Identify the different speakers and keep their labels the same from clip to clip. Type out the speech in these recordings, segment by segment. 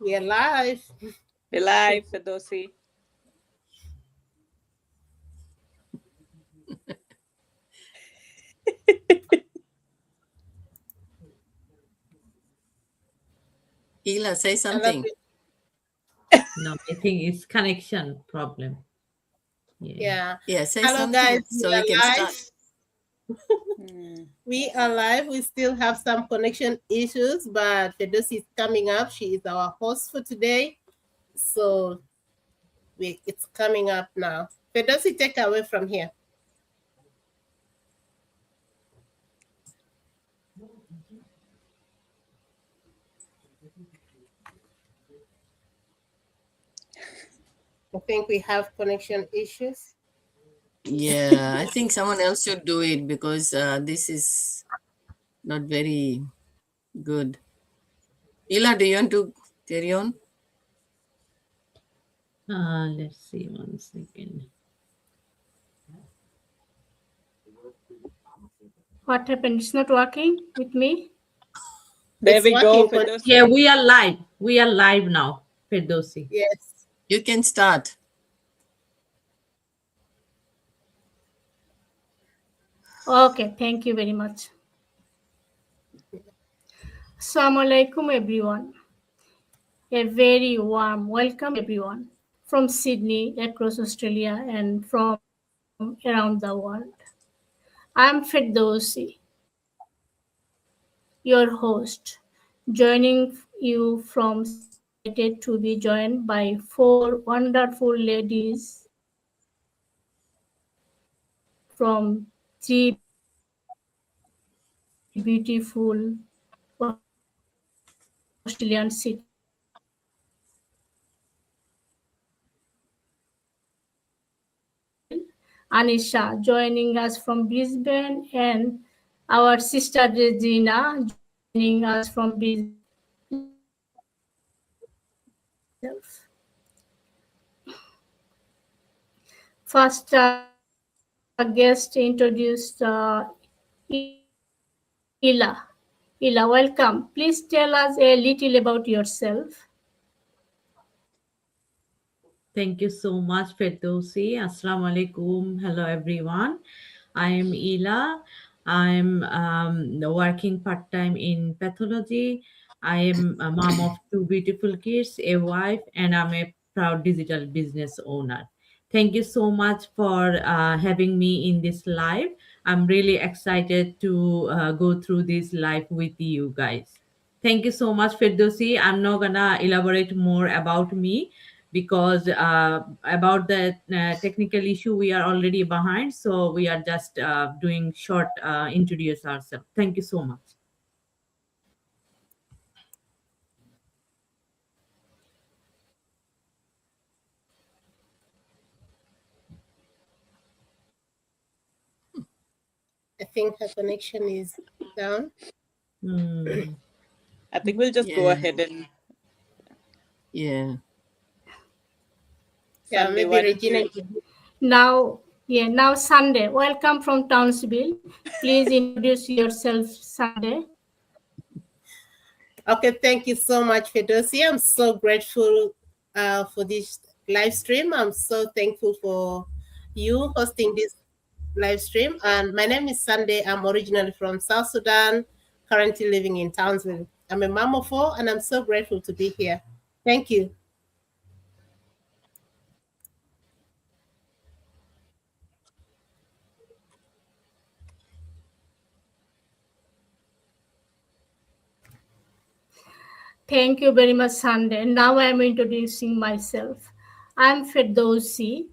Speaker 1: We are live.
Speaker 2: We're live, Firdausi.
Speaker 3: Ela, say
Speaker 1: I love
Speaker 3: something.
Speaker 1: it.
Speaker 4: No, I think it's connection problem.
Speaker 1: Yeah.
Speaker 3: Yeah, say
Speaker 1: Hello,
Speaker 3: something
Speaker 1: guys. We
Speaker 3: so we can
Speaker 1: are
Speaker 3: start.
Speaker 1: live. We are live. We still have some connection issues, but Firdausi is coming up. She is our host for today. So it's coming up now. Firdausi, take away from here. I think we have connection issues.
Speaker 3: Yeah, I think someone else should do it because this is not very good. Ela, do you want to carry on?
Speaker 4: Let's see 1 second.
Speaker 5: What happened? It's not working with me?
Speaker 2: There
Speaker 1: It's
Speaker 2: we go,
Speaker 1: working.
Speaker 2: Firdausi.
Speaker 4: Yeah, we are live. We are live now, Firdausi.
Speaker 1: Yes.
Speaker 3: You can start.
Speaker 5: Okay, thank you very much. Assalamu alaikum, everyone. A very warm welcome, everyone, from Sydney, across Australia, and from around the world. I'm Firdausi, your host, joining you from Sydney. Delighted to be joined by four wonderful ladies from three beautiful Australian cities. Anisha joining us from Brisbane, and our sister Regina joining us from Brisbane. Let me introduce myself. First, guest introduced Ila. Ila, welcome. Please tell us a little about yourself.
Speaker 4: Thank you so much, Firdausi. Assalamu alaikum. Hello, everyone. I am Ela. I'm working part-time in pathology. I am a mom of two beautiful kids, a wife, and I'm a proud digital business owner. Thank you so much for having me in this live. I'm really excited to go through this live with you guys. Thank you so much, Firdausi. I'm not gonna elaborate more about me because about the technical issue we are already behind, so we are just doing short introduce ourselves. Thank you so much.
Speaker 1: I think her connection is down.
Speaker 2: I think we'll just go ahead and
Speaker 3: Yeah.
Speaker 1: Yeah,
Speaker 2: Sunday,
Speaker 1: maybe
Speaker 2: why don't
Speaker 1: Regina.
Speaker 5: Now Sunday. Welcome from Townsville. Please introduce yourself, Sunday.
Speaker 1: Okay, thank you so much, Firdausi. I'm so grateful for this live stream. I'm so thankful for you hosting this live stream. And my name is Sunday. I'm originally from South Sudan, currently living in Townsville. I'm a mom of four, and I'm so grateful to be here. Thank you.
Speaker 5: Thank you very much, Sunday. Now I am introducing myself. I'm Firdausi,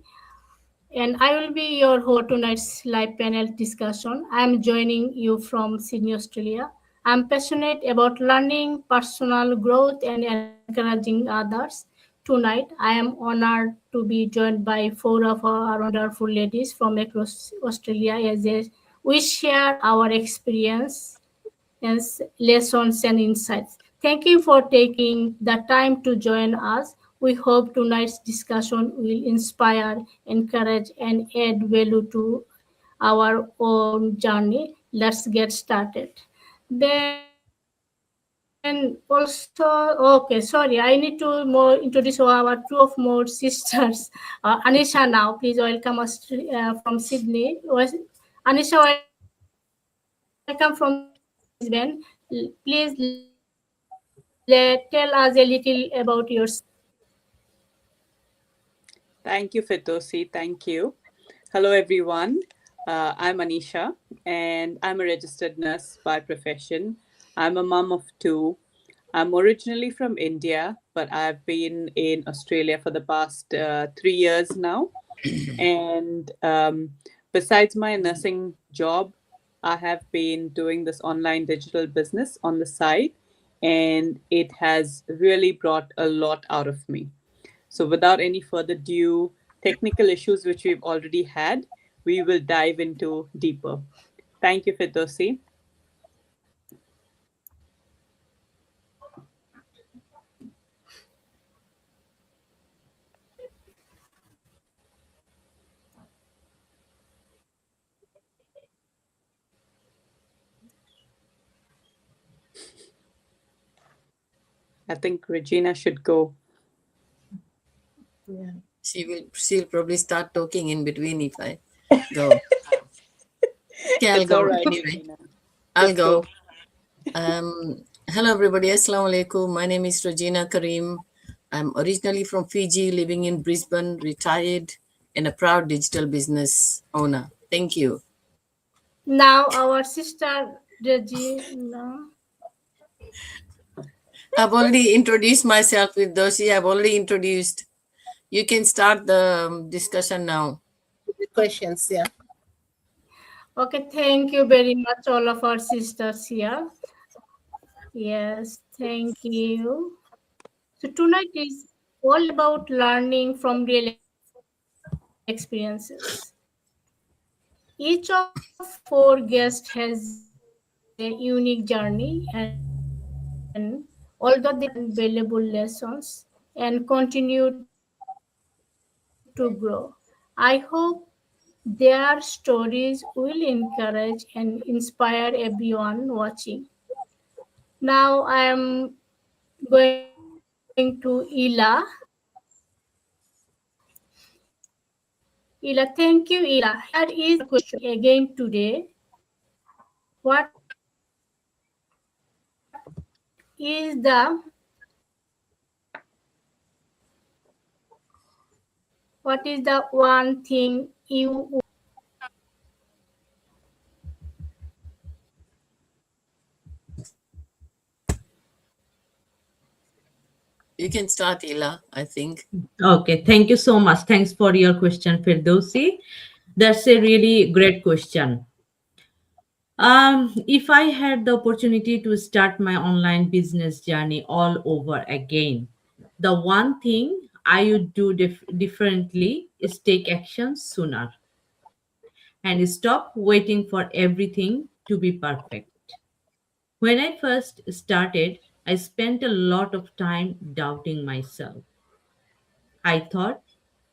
Speaker 5: and I will be your host tonight's live panel discussion. I am joining you from Sydney, Australia. I'm passionate about learning, personal growth, and encouraging others. Tonight, I am honored to be joined by four of our wonderful ladies from across Australia we share our experience and lessons and insights. Thank you for taking the time to join us. We hope tonight's discussion will inspire, encourage, and add value to our own journey. Let's get started. Then, And also, okay, sorry, I need to more introduce our two of more sisters. Anisha now, please welcome us from Sydney. Anisha, welcome from Brisbane. Please tell us a little about yourself.
Speaker 2: Thank you, Fitosi. Thank you. Hello, everyone. I'm Anisha, and I'm a registered nurse by profession. I'm a mom of two. I'm originally from India, but I've been in Australia for the past 3 years now. And besides my nursing job, I have been doing this online digital business on the side, and it has really brought a lot out of me. So, without any further ado, technical issues which we've already had, we will dive into deeper. Thank you, Firdausi. I think Regina should go.
Speaker 3: Yeah. She'll probably start talking in between if I go. Okay, I'll
Speaker 2: It's all
Speaker 3: go.
Speaker 2: right,
Speaker 3: Anyway,
Speaker 2: Regina.
Speaker 3: I'll
Speaker 2: Just go.
Speaker 3: go. Hello, everybody. Assalamu alaikum. My name is Regina Karim. I'm originally from Fiji, living in Brisbane, retired, and a proud digital business owner. Thank you.
Speaker 5: Now our sister Regina.
Speaker 3: I've already introduced myself with Doshi. I've already introduced. You can start the discussion now.
Speaker 1: The questions, yeah.
Speaker 5: Okay, thank you very much, all of our sisters here. Yes, thank you. So tonight is all about learning from real experiences. Each of four guests has a unique journey, and although they have shared valuable lessons and continue to grow, I hope their stories will encourage and inspire everyone watching. Now I am going to Ila. Ila, thank you, Ila. Here is your question again today. What is the one thing you
Speaker 3: You can start, Ila, I think.
Speaker 4: Okay, thank you so much. Thanks for your question, Firdausi. That's a really great question. If I had the opportunity to start my online business journey all over again, the one thing I would do differently is take action sooner and stop waiting for everything to be perfect. When I first started, I spent a lot of time doubting myself. I thought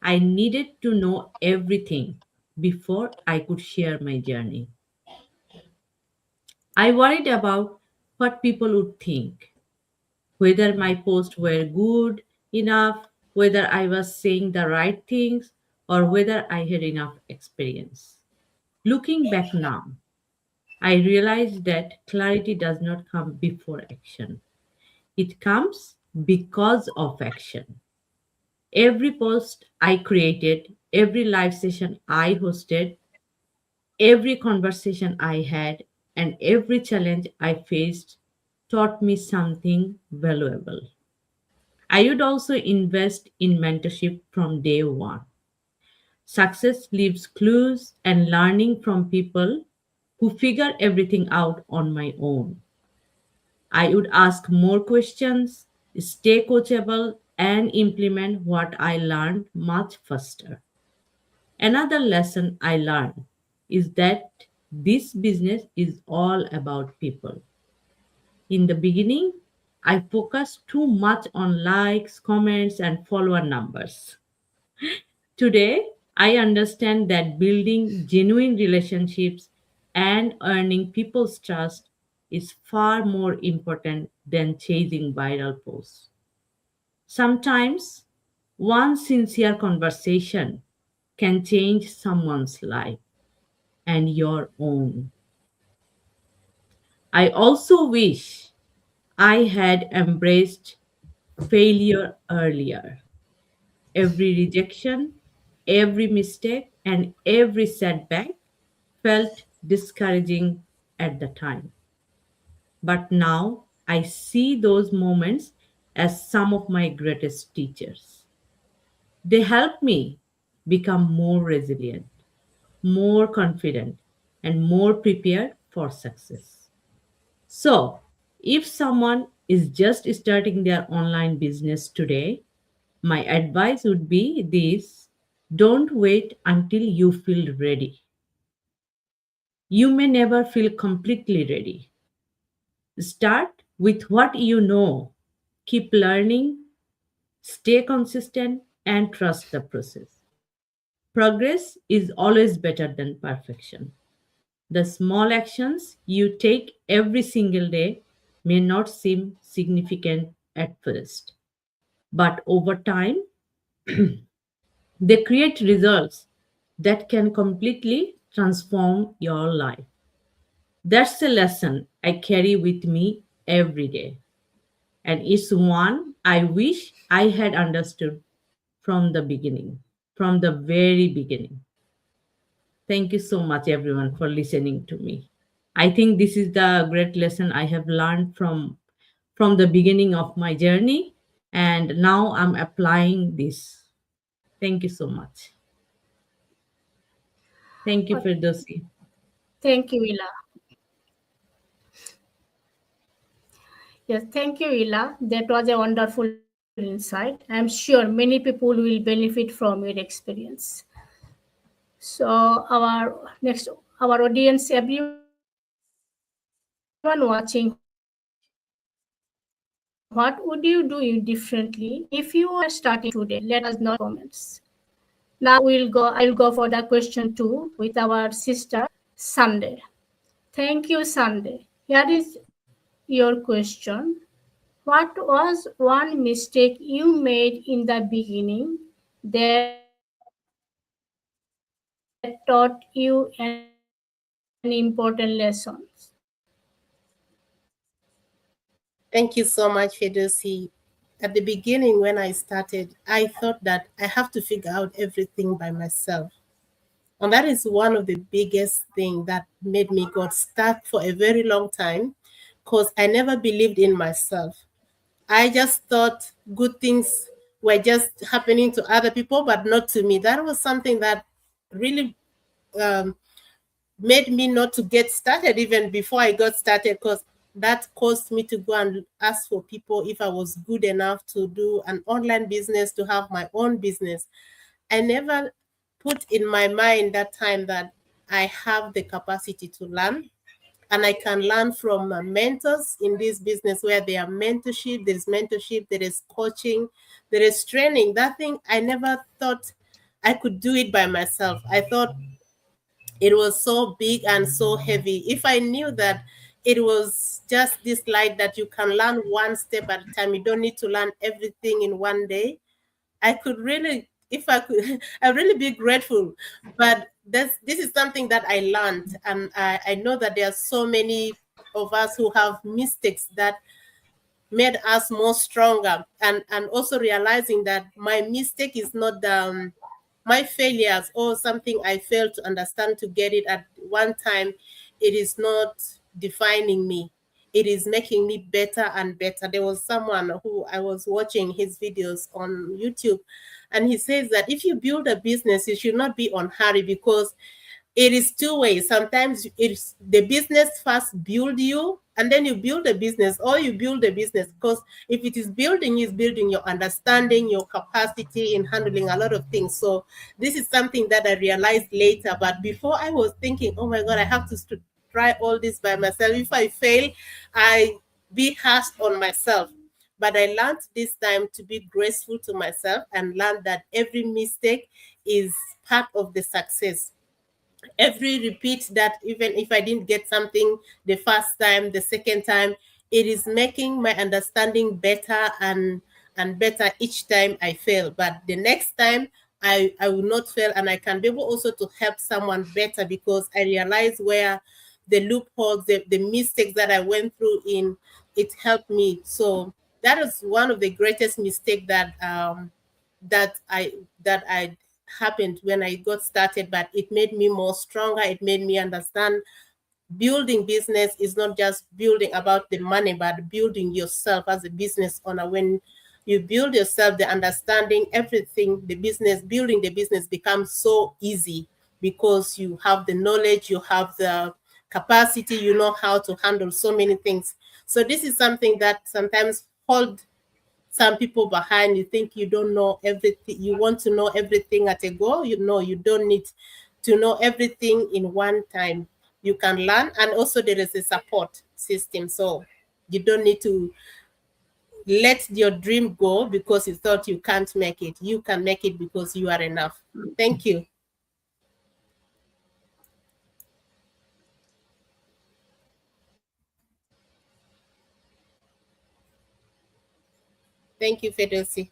Speaker 4: I needed to know everything before I could share my journey. I worried about what people would think, whether my posts were good enough, whether I was saying the right things, or whether I had enough experience. Looking back now, I realized that clarity does not come before action. It comes because of action. Every post I created, every live session I hosted, every conversation I had, and every challenge I faced taught me something valuable. I would also invest in mentorship from day one. Success leaves clues and learning from people who figure everything out on my own. I would ask more questions, stay coachable, and implement what I learned much faster. Another lesson I learned is that this business is all about people. In the beginning, I focused too much on likes, comments, and follower numbers. Today, I understand that building genuine relationships and earning people's trust is far more important than chasing viral posts. Sometimes one sincere conversation can change someone's life and your own. I also wish I had embraced failure earlier. Every rejection, every mistake, and every setback felt discouraging at the time. But now I see those moments as some of my greatest teachers. They help me become more resilient, more confident, and more prepared for success. So, if someone is just starting their online business today, my advice would be this: don't wait until you feel ready. You may never feel completely ready. Start with what you know. Keep learning, stay consistent, and trust the process. Progress is always better than perfection. The small actions you take every single day may not seem significant at first, but over time, they create results that can completely transform your life. That's a lesson I carry with me every day, and it's one I wish I had understood from the beginning, from the very beginning. Thank you so much, everyone, for listening to me. I think this is the great lesson I have learned from the beginning of my journey, and now I'm applying this. Thank you so much. Thank you, Firdausi.
Speaker 5: Thank you, Ila. Yes, thank you, Ila. That was a wonderful insight. I'm sure many people will benefit from your experience. So, our audience, everyone watching, what would you do differently if you were starting today? Let us know in comments. Now I will go for the question two with our sister Sunday. Thank you, Sunday. Here is your question. What was one mistake you made in the beginning that taught you an important lessons?
Speaker 1: Thank you so much, Fidusi. At the beginning, when I started, I thought that I have to figure out everything by myself. And that is one of the biggest things that made me got stuck for a very long time because I never believed in myself. I just thought good things were just happening to other people, but not to me. That was something that really um, made me not to get started even before I got started, because that caused me to go and ask for people if I was good enough to do an online business, to have my own business. I never put in my mind that time that I have the capacity to learn, and I can learn from mentors in this business where there are mentorship, there is coaching, there is training. That thing I never thought I could do it by myself. I thought it was so big and so heavy. If I knew that it was just this light that you can learn one step at a time, you don't need to learn everything in one day, I could really, if I could, I'd really be grateful. But this is something that I learned, and I know that there are so many of us who have mistakes that made us more stronger, and also realizing that my mistake is not my failures or something I failed to understand to get it at one time. It is not defining me. It is making me better and better. There was someone who I was watching his videos on YouTube, and he says that if you build a business, you should not be on hurry, because it is two ways. Sometimes it's the business first build you, and then you build a business, or you build a business, because if it is building, is building your understanding, your capacity in handling a lot of things. So this is something that I realized later, but before I was thinking, oh my God, I have to try all this by myself. If I fail, I be harsh on myself. But I learned this time to be graceful to myself, and learn that every mistake is part of the success. Every repeat, that even if I didn't get something the first time, the second time, it is making my understanding better and better each time I fail. But the next time I will not fail, and I can be able also to help someone better because I realize where the loopholes, the mistakes that I went through in it helped me. So that is one of the greatest mistake that I happened when I got started, but it made me more stronger. It made me understand building business is not just building about the money, but building yourself as a business owner. When you build yourself, the understanding, everything, the business, building the business becomes so easy because you have the knowledge, you have the capacity, you know how to handle so many things. So this is something that sometimes hold some people behind. You think you don't know everything, you want to know everything at a go. You know, you don't need to know everything in one time. You can learn, and also there is a support system. So you don't need to let your dream go because you thought you can't make it. You can make it because you are enough. Thank you. Thank you, Fedosi.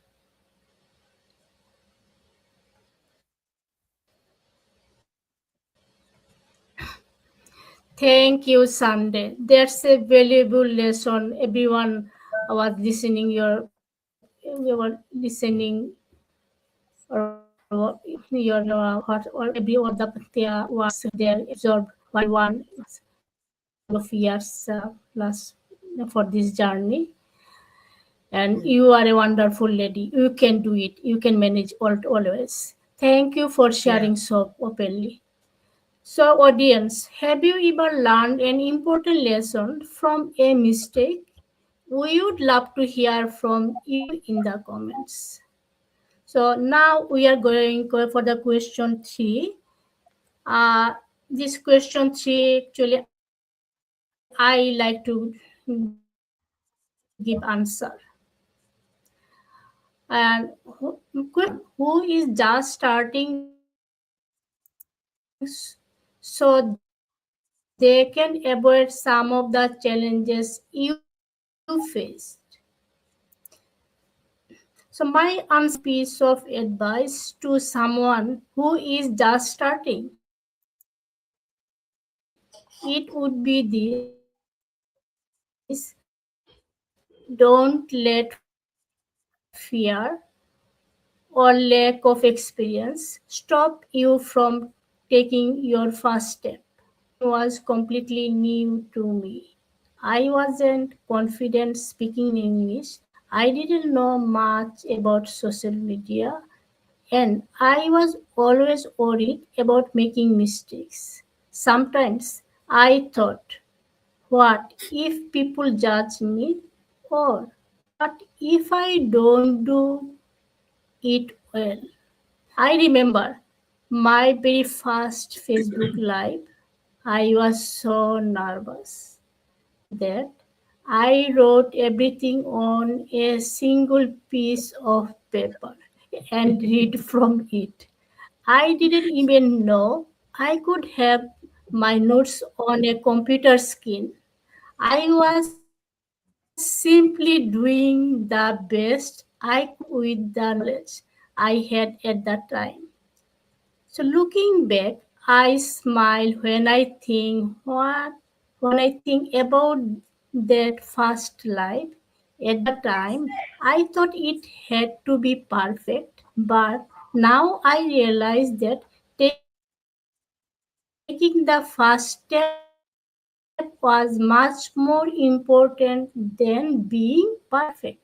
Speaker 5: Thank you, Sunday. That's a valuable lesson. Everyone was listening. We were listening, or your what or every all the their words there absorbed by one couple of years plus for this journey. And you are a wonderful lady. You can do it. You can manage all always. Thank you for
Speaker 1: Yeah.
Speaker 5: sharing so openly. So, audience, have you ever learned an important lesson from a mistake? We would love to hear from you in the comments. So now we are going for the question 3. This question 3 actually I like to give answer. And who is just starting so they can avoid some of the challenges you faced? So my answer, piece of advice to someone who is just starting, it would be this: don't let fear or lack of experience stop you from taking your first step. This lesson was completely new to me. I wasn't confident speaking in English. I didn't know much about social media, and I was always worried about making mistakes. Sometimes I thought, what if people judge me? Or what if I don't do it well? I remember my very first Facebook Live. I was so nervous that I wrote everything on a single piece of paper and read from it. I didn't even know I could have my notes on a computer screen. I was simply doing the best I could with the knowledge I had at that time. So looking back, I smile when I think about that first life. At the time, I thought it had to be perfect, but now I realize that taking the first step was much more important than being perfect.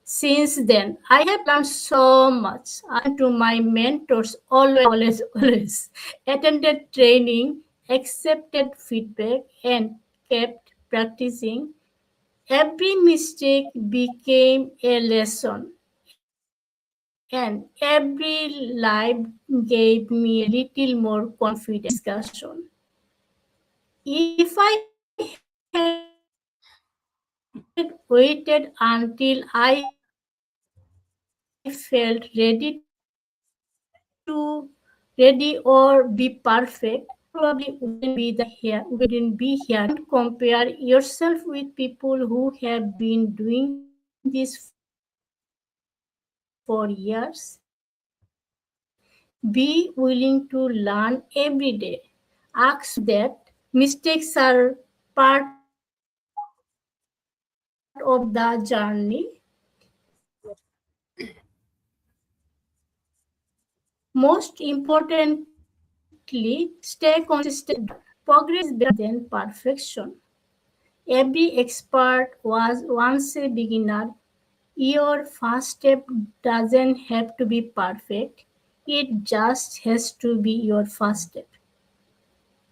Speaker 5: Since then, I have learned so much. I listened to my mentors always, attended training, accepted feedback, and kept practicing. Every mistake became a lesson, and every life gave me a little more confidence. If I had waited until I felt ready or be perfect, I would have never made it. probably wouldn't be here. Don't compare yourself with people who have been doing this for years. Be willing to learn every day. Ask yourself that mistakes are part of the journey. Most importantly, stay consistent. Progress is better than perfection. Every expert was once a beginner. Your first step doesn't have to be perfect, it just has to be your first step.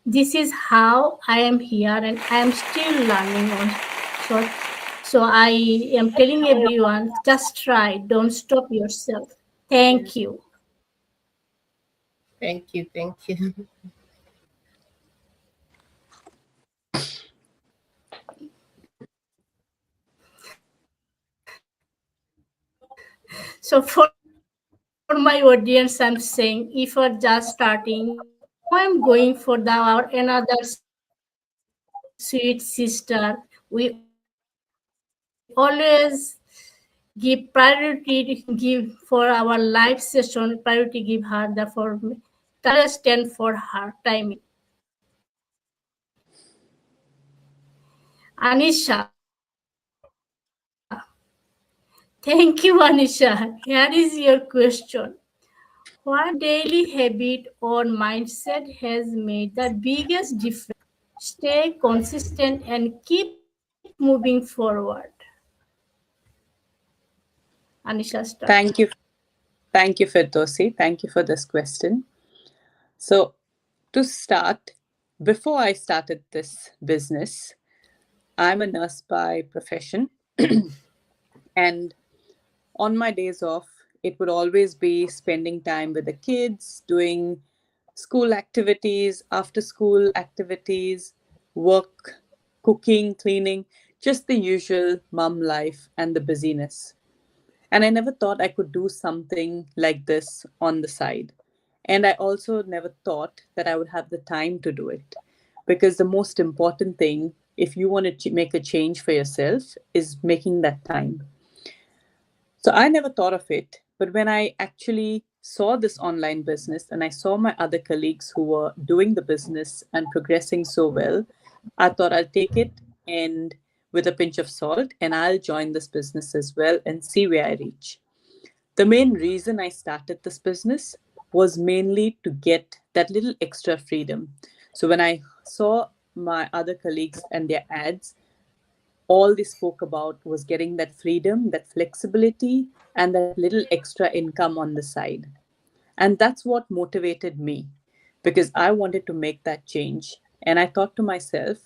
Speaker 5: This is how I am here and I am still learning on. So, so I am telling everyone just try, don't stop yourself. Thank you.
Speaker 1: Thank you. Thank you.
Speaker 5: So for my audience, I'm saying if you're just starting, now I'm going for another sweet sister. We always give priority give for our live session, priority give her the for always stand for her timing. Anisha. Thank you, Anisha. Here is your question. What daily habit or mindset has made the biggest difference? Stay consistent and keep moving forward. Anisha, start.
Speaker 2: Thank you. Thank you, Firdausi. Thank you for this question. So, to start, before I started this business, I'm a nurse by profession. And on my days off, it would always be spending time with the kids, doing school activities, after school activities, work, cooking, cleaning, just the usual mum life and the busyness. And I never thought I could do something like this on the side. And I also never thought that I would have the time to do it. Because the most important thing, if you want to make a change for yourself, is making that time. So I never thought of it. But when I actually saw this online business and I saw my other colleagues who were doing the business and progressing so well, I thought I'll take it and with a pinch of salt and I'll join this business as well and see where I reach. The main reason I started this business was mainly to get that little extra freedom. So when I saw my other colleagues and their ads, all they spoke about was getting that freedom, that flexibility, and that little extra income on the side. And that's what motivated me because I wanted to make that change. And I thought to myself,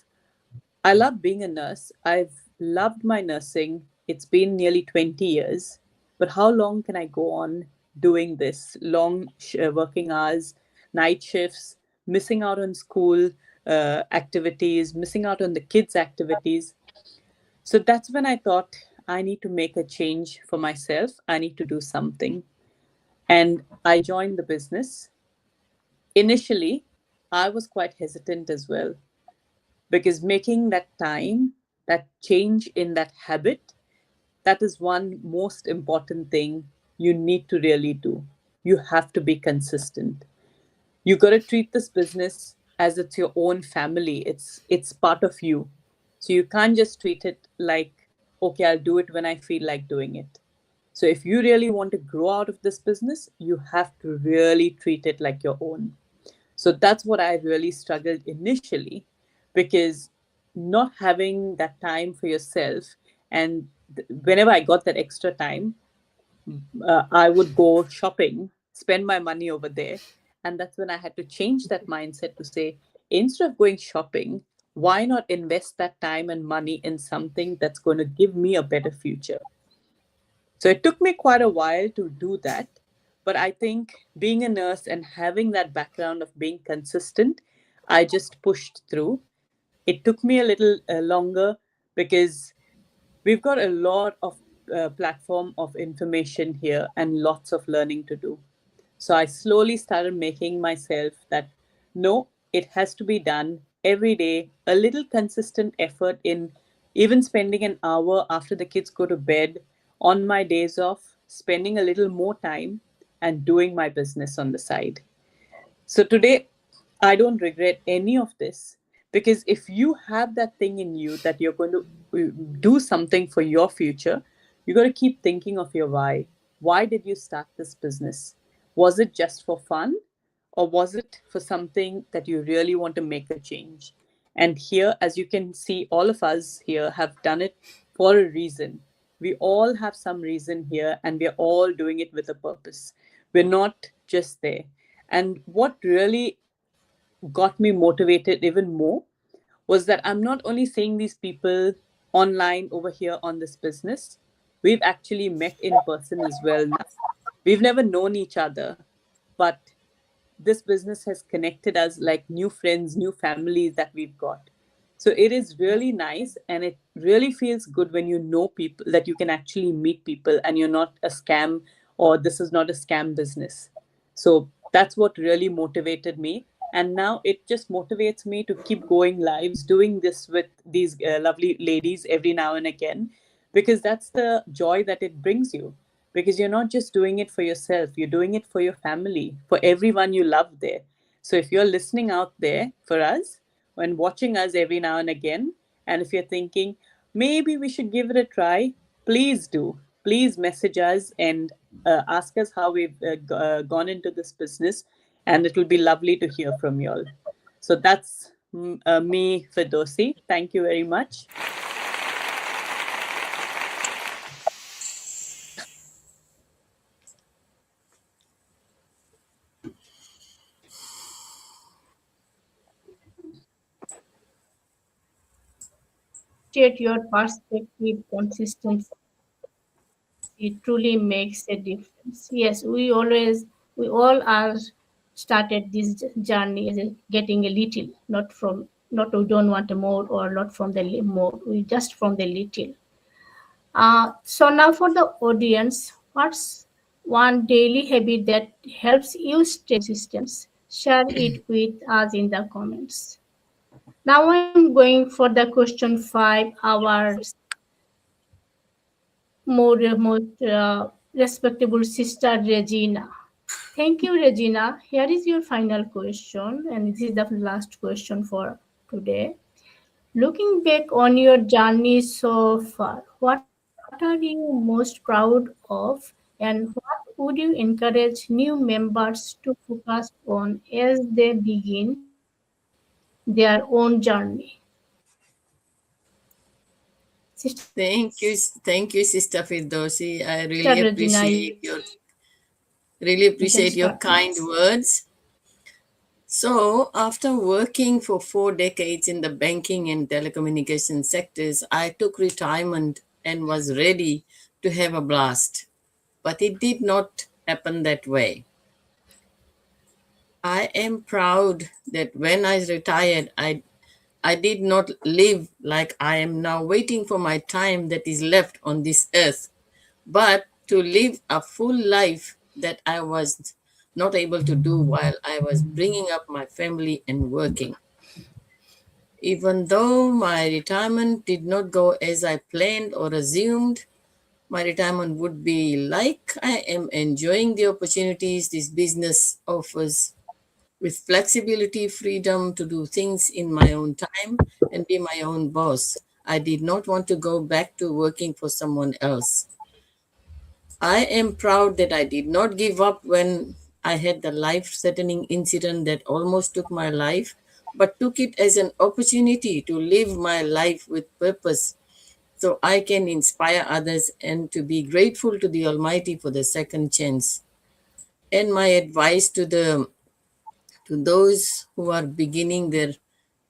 Speaker 2: I love being a nurse. I've loved my nursing. It's been nearly 20 years. But how long can I go on doing this? Long working hours, night shifts, missing out on school activities, missing out on the kids' activities. So that's when I thought I need to make a change for myself. I need to do something. And I joined the business. Initially, I was quite hesitant as well because making that time, that change in that habit, that is one most important thing you need to really do. You have to be consistent. You got to treat this business as it's your own family. It's part of you. So you can't just treat it like, okay, I'll do it when I feel like doing it. So if you really want to grow out of this business, you have to really treat it like your own. So that's what I really struggled initially because not having that time for yourself. And whenever I got that extra time, I would go shopping, spend my money over there. And that's when I had to change that mindset to say, instead of going shopping, why not invest that time and money in something that's going to give me a better future? So it took me quite a while to do that. But I think being a nurse and having that background of being consistent, I just pushed through. It took me a little longer because we've got a lot of platform of information here and lots of learning to do. So I slowly started making myself that no, it has to be done every day, a little consistent effort in even spending an hour after the kids go to bed on my days off, spending a little more time and doing my business on the side. So today, I don't regret any of this, because if you have that thing in you that you're going to do something for your future, you got to keep thinking of your why. Why did you start this business? Was it just for fun, or was it for something that you really want to make a change? And here, as you can see, all of us here have done it for a reason. We all have some reason here, and we're all doing it with a purpose. We're not just there. And what really got me motivated even more was that I'm not only seeing these people online over here on this business, we've actually met in person as well now. We've never known each other, but this business has connected us like new friends, new families that we've got. So it is really nice, and it really feels good when you know people, that you can actually meet people and you're not a scam, or this is not a scam business. So that's what really motivated me. And now it just motivates me to keep going lives, doing this with these lovely ladies every now and again, because that's the joy that it brings you. Because you're not just doing it for yourself, you're doing it for your family, for everyone you love there. So if you're listening out there for us and watching us every now and again, and if you're thinking, maybe we should give it a try, please do. Please message us and ask us how we've gone into this business, and it will be lovely to hear from you all. So that's me, Firdausi. Thank you very much.
Speaker 5: State your perspective consistently. It truly makes a difference. Yes, we all are started this journey as getting a little, not we don't want a more, or not from the more, we just from the little. So now for the audience, what's one daily habit that helps you stay consistent? Share it with us in the comments. Now I'm going for the question 5, our most respectable sister Regina. Thank you, Regina. Here is your final question, and this is the last question for today. Looking back on your journey so far, what are you most proud of, and what would you encourage new members to focus on as they begin their own journey?
Speaker 3: Thank you, Sister Firdausi. I
Speaker 5: Sister Regina,
Speaker 3: really
Speaker 5: you can
Speaker 3: appreciate your
Speaker 5: start,
Speaker 3: kind
Speaker 5: please.
Speaker 3: words. So, after working for 4 decades in the banking and telecommunication sectors, I took retirement and was ready to have a blast. But it did not happen that way. I am proud that when I retired, I did not live like I am now waiting for my time that is left on this earth, but to live a full life that I was not able to do while I was bringing up my family and working. Even though my retirement did not go as I planned or assumed, my retirement would be like I am enjoying the opportunities this business offers, with flexibility, freedom to do things in my own time and be my own boss. I did not want to go back to working for someone else. I am proud that I did not give up when I had the life-threatening incident that almost took my life, but took it as an opportunity to live my life with purpose so I can inspire others and to be grateful to the Almighty for the second chance. And my advice to those who are beginning their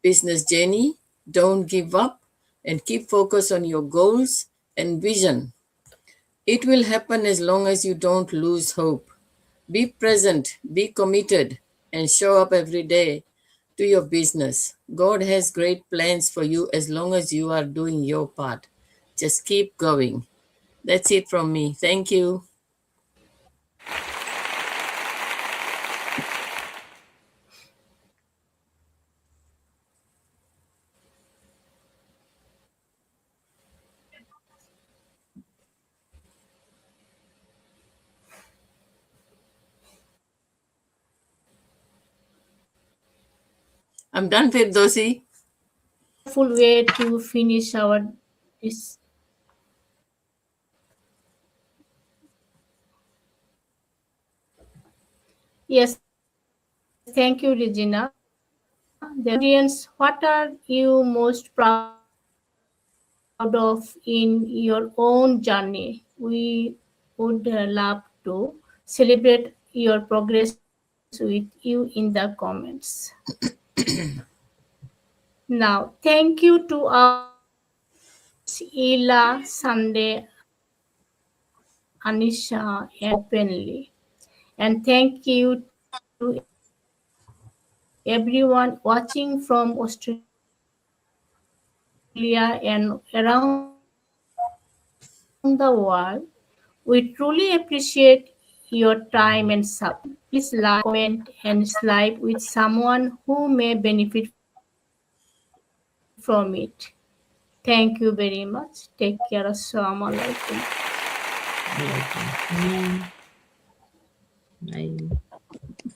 Speaker 3: business journey, don't give up and keep focus on your goals and vision. It will happen as long as you don't lose hope. Be present, be committed, and show up every day to your business. God has great plans for you as long as you are doing your part. Just keep going. That's it from me. Thank you. I'm done, Firdausi.
Speaker 5: Wonderful way to finish our this. Yes, thank you, Regina. The audience, what are you most proud of in your own journey? We would love to celebrate your progress with you in the comments. Now, thank you to our guests, Ila, Sunday, Anisha, and openly. And thank you to everyone watching from Australia and around the world. We truly appreciate your time and support. Please like, comment, and slide with someone who may benefit from it. Thank you very much. Take care. Assalamu alaikum.
Speaker 4: Walaikum salam. Bye.